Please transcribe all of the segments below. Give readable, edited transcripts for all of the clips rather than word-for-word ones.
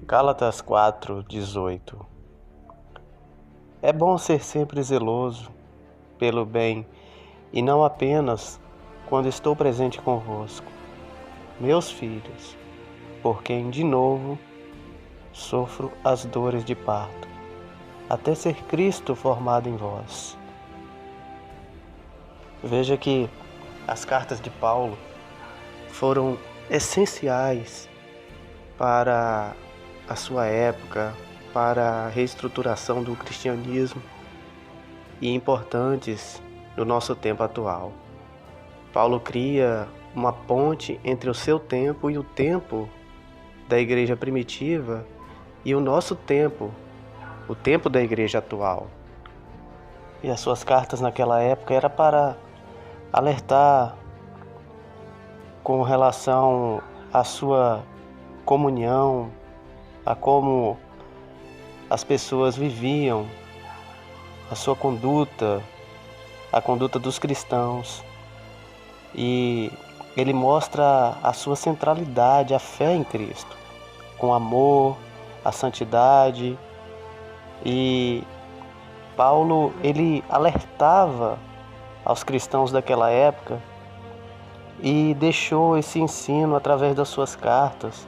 Gálatas 4:18. É bom ser sempre zeloso pelo bem, e não apenas quando estou presente convosco, meus filhos, por quem de novo sofro as dores de parto, até ser Cristo formado em vós. Veja que as cartas de Paulo foram essenciais para a sua época, para a reestruturação do cristianismo e importantes no nosso tempo atual. Paulo cria uma ponte entre o seu tempo e o tempo da igreja primitiva e o nosso tempo, o tempo da igreja atual. E as suas cartas naquela época era para alertar com relação à sua comunhão, a como as pessoas viviam, a sua conduta, a conduta dos cristãos. E ele mostra a sua centralidade, a fé em Cristo, com amor, a santidade. E Paulo, ele alertava aos cristãos daquela época e deixou esse ensino através das suas cartas,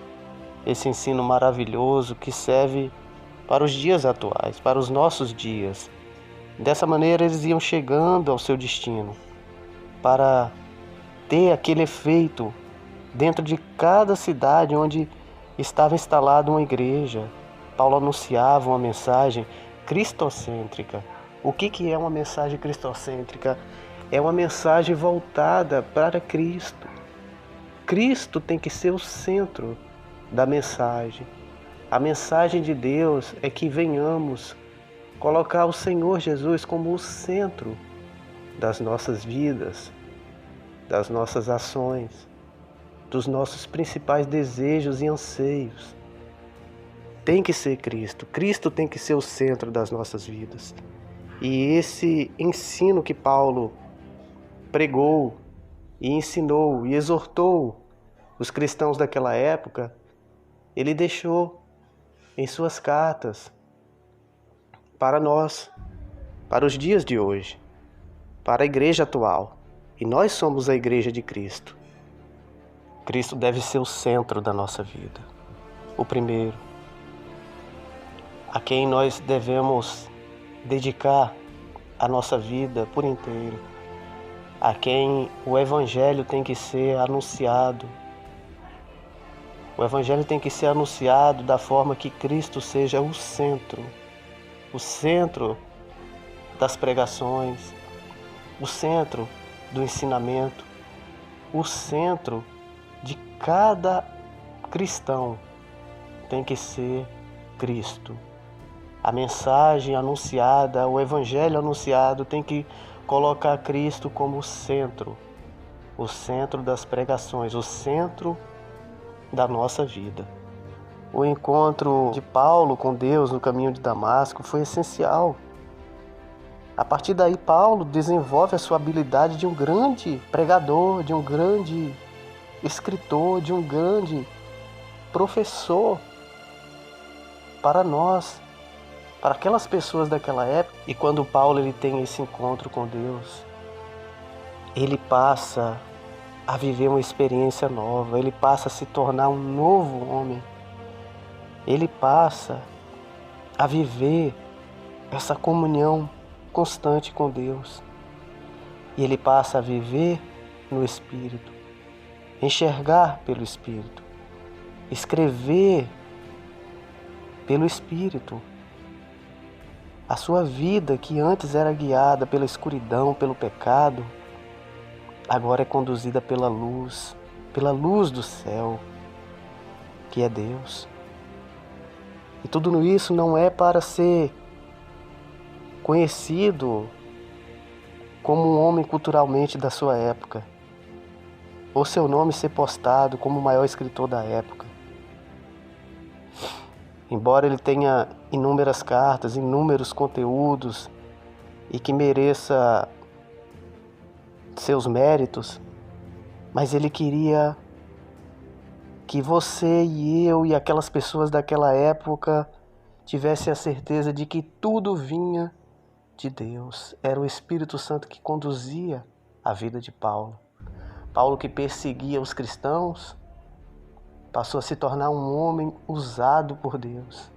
esse ensino maravilhoso que serve para os dias atuais, para os nossos dias. Dessa maneira eles iam chegando ao seu destino, para ter aquele efeito dentro de cada cidade onde estava instalada uma igreja. Paulo anunciava uma mensagem cristocêntrica. O que é uma mensagem cristocêntrica? É uma mensagem voltada para Cristo. Cristo tem que ser o centro da mensagem. A mensagem de Deus é que venhamos colocar o Senhor Jesus como o centro das nossas vidas, das nossas ações, dos nossos principais desejos e anseios. Tem que ser Cristo. Cristo tem que ser o centro das nossas vidas. E esse ensino que Paulo pregou e ensinou e exortou os cristãos daquela época, ele deixou em suas cartas para nós, para os dias de hoje, para a igreja atual. E nós somos a igreja de Cristo. Cristo deve ser o centro da nossa vida, o primeiro, a quem nós devemos dedicar a nossa vida por inteiro, a quem o Evangelho tem que ser anunciado. O Evangelho tem que ser anunciado da forma que Cristo seja o centro das pregações, o centro do ensinamento, o centro de cada cristão tem que ser Cristo. A mensagem anunciada, o Evangelho anunciado tem que colocar Cristo como o centro das pregações, o centro da nossa vida. O encontro de Paulo com Deus no caminho de Damasco foi essencial. A partir daí, Paulo desenvolve a sua habilidade de um grande pregador, de um grande escritor, de um grande professor para nós, para aquelas pessoas daquela época. E quando Paulo ele tem esse encontro com Deus, ele passa a viver uma experiência nova, ele passa a se tornar um novo homem, ele passa a viver essa comunhão constante com Deus, e ele passa a viver no Espírito, enxergar pelo Espírito, escrever pelo Espírito. A sua vida, que antes era guiada pela escuridão, pelo pecado, agora é conduzida pela luz do céu, que é Deus. E tudo isso não é para ser conhecido como um homem culturalmente da sua época, ou seu nome ser postado como o maior escritor da época. Embora ele tenha inúmeras cartas, inúmeros conteúdos e que mereça seus méritos, mas ele queria que você e eu e aquelas pessoas daquela época tivessem a certeza de que tudo vinha de Deus. Era o Espírito Santo que conduzia a vida de Paulo. Paulo, que perseguia os cristãos, passou a se tornar um homem usado por Deus.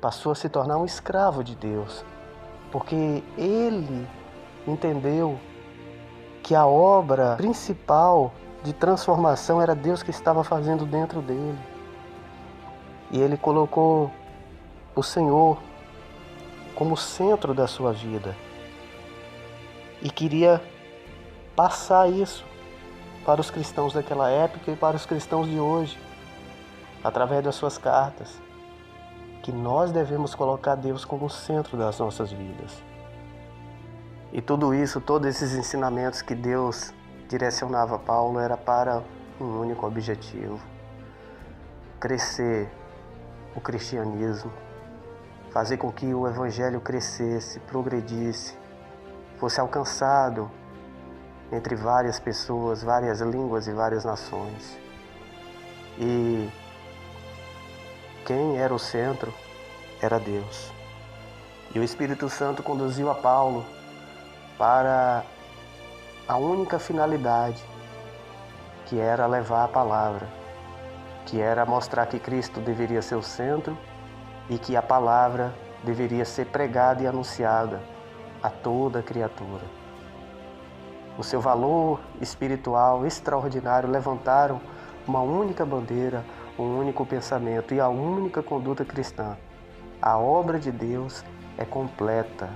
Passou a se tornar um escravo de Deus, porque ele entendeu que a obra principal de transformação era Deus que estava fazendo dentro dele. E ele colocou o Senhor como centro da sua vida. E queria passar isso para os cristãos daquela época e para os cristãos de hoje, através das suas cartas, que nós devemos colocar Deus como centro das nossas vidas. E tudo isso, todos esses ensinamentos que Deus direcionava a Paulo era para um único objetivo: crescer o cristianismo, fazer com que o evangelho crescesse, progredisse, fosse alcançado entre várias pessoas, várias línguas e várias nações. E quem era o centro era Deus. E o Espírito Santo conduziu a Paulo para a única finalidade, que era levar a palavra, que era mostrar que Cristo deveria ser o centro e que a palavra deveria ser pregada e anunciada a toda criatura. O seu valor espiritual extraordinário levantaram uma única bandeira, um único pensamento e a única conduta cristã. A obra de Deus é completa.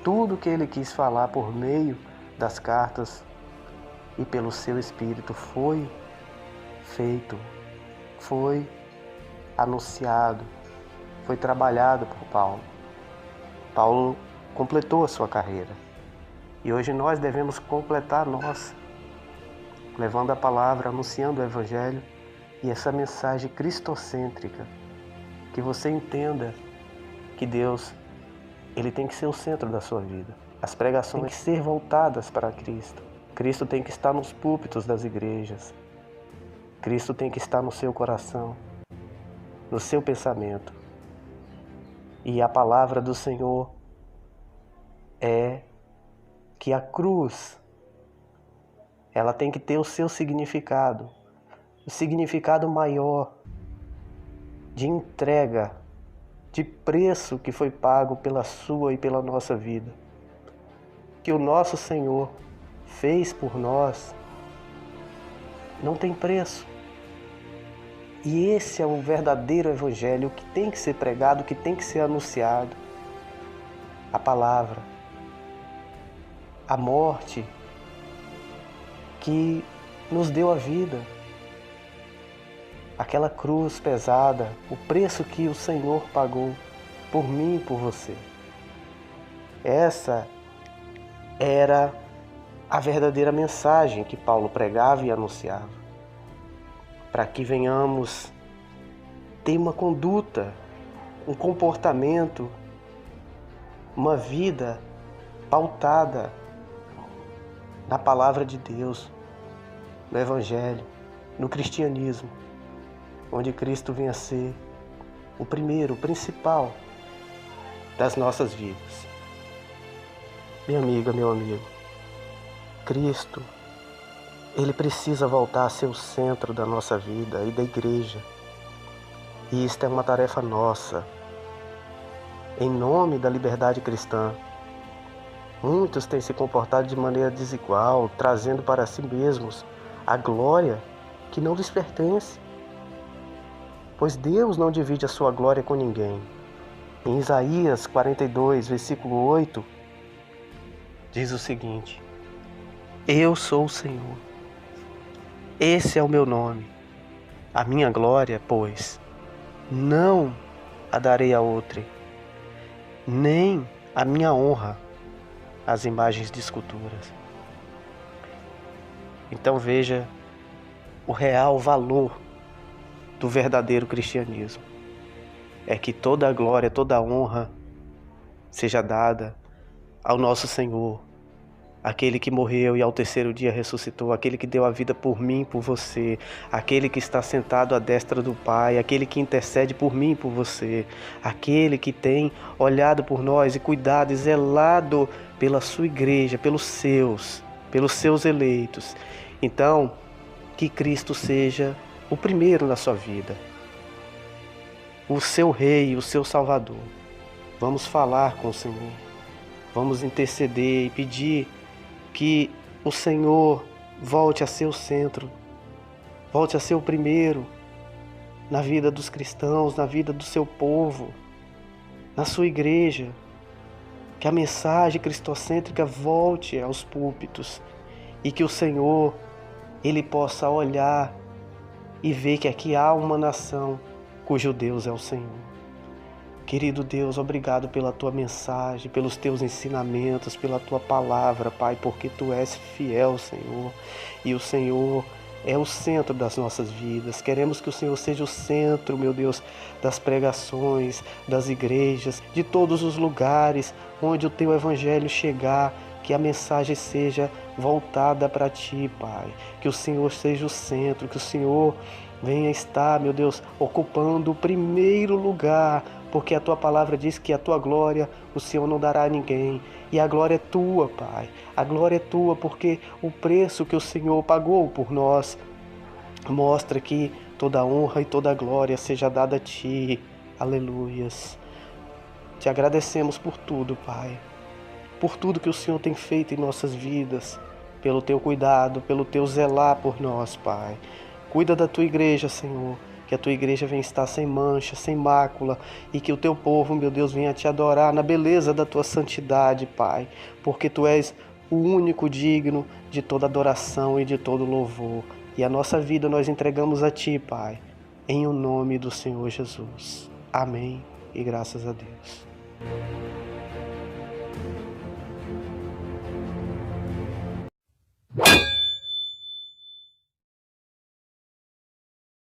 Tudo que ele quis falar por meio das cartas e pelo seu Espírito foi feito, foi anunciado, foi trabalhado por Paulo. Paulo completou a sua carreira. E hoje nós devemos completar a nossa, levando a palavra, anunciando o Evangelho e essa mensagem cristocêntrica. Que você entenda que Deus, Ele tem que ser o centro da sua vida. As pregações têm que ser voltadas para Cristo. Cristo tem que estar nos púlpitos das igrejas. Cristo tem que estar no seu coração, no seu pensamento. E a palavra do Senhor é que a cruz, ela tem que ter o seu significado, o significado maior de entrega, de preço que foi pago pela sua e pela nossa vida. Que o nosso Senhor fez por nós não tem preço. E esse é o verdadeiro evangelho que tem que ser pregado, que tem que ser anunciado. A palavra, a morte que nos deu a vida, aquela cruz pesada, o preço que o Senhor pagou por mim e por você. Essa era a verdadeira mensagem que Paulo pregava e anunciava, para que venhamos ter uma conduta, um comportamento, uma vida pautada na palavra de Deus, no Evangelho, no cristianismo, onde Cristo venha a ser o primeiro, o principal das nossas vidas. Minha amiga, meu amigo, Cristo, Ele precisa voltar a ser o centro da nossa vida e da igreja. E isto é uma tarefa nossa. Em nome da liberdade cristã, muitos têm se comportado de maneira desigual, trazendo para si mesmos a glória que não lhes pertence. Pois Deus não divide a sua glória com ninguém. Em Isaías 42, versículo 8, diz o seguinte: Eu sou o Senhor. Esse é o meu nome. A minha glória, pois, não a darei a outrem, nem a minha honra às imagens de esculturas. Então veja o real valor do verdadeiro cristianismo. É que toda a glória, toda a honra seja dada ao nosso Senhor, aquele que morreu e ao terceiro dia ressuscitou, aquele que deu a vida por mim e por você, aquele que está sentado à destra do Pai, aquele que intercede por mim e por você, aquele que tem olhado por nós e cuidado e zelado pela sua igreja, pelos seus eleitos. Então, que Cristo seja o primeiro na sua vida, o seu Rei, o seu Salvador. Vamos falar com o Senhor, vamos interceder e pedir que o Senhor volte a ser o centro, volte a ser o primeiro na vida dos cristãos, na vida do seu povo, na sua igreja. Que a mensagem cristocêntrica volte aos púlpitos e que o Senhor, Ele possa olhar e ver que aqui há uma nação cujo Deus é o Senhor. Querido Deus, obrigado pela tua mensagem, pelos teus ensinamentos, pela tua palavra, Pai, porque tu és fiel, Senhor, e o Senhor é o centro das nossas vidas. Queremos que o Senhor seja o centro, meu Deus, das pregações, das igrejas, de todos os lugares onde o teu evangelho chegar, que a mensagem seja voltada para ti, Pai. Que o Senhor seja o centro, que o Senhor venha estar, meu Deus, ocupando o primeiro lugar, porque a tua palavra diz que a tua glória o Senhor não dará a ninguém. E a glória é tua, Pai. A glória é tua porque o preço que o Senhor pagou por nós mostra que toda honra e toda glória seja dada a ti. Aleluias. Te agradecemos por tudo, Pai. Por tudo que o Senhor tem feito em nossas vidas, pelo teu cuidado, pelo teu zelar por nós, Pai. Cuida da tua igreja, Senhor, que a tua igreja venha estar sem mancha, sem mácula, e que o teu povo, meu Deus, venha te adorar na beleza da tua santidade, Pai, porque tu és o único digno de toda adoração e de todo louvor. E a nossa vida nós entregamos a ti, Pai, em o nome do Senhor Jesus. Amém e graças a Deus.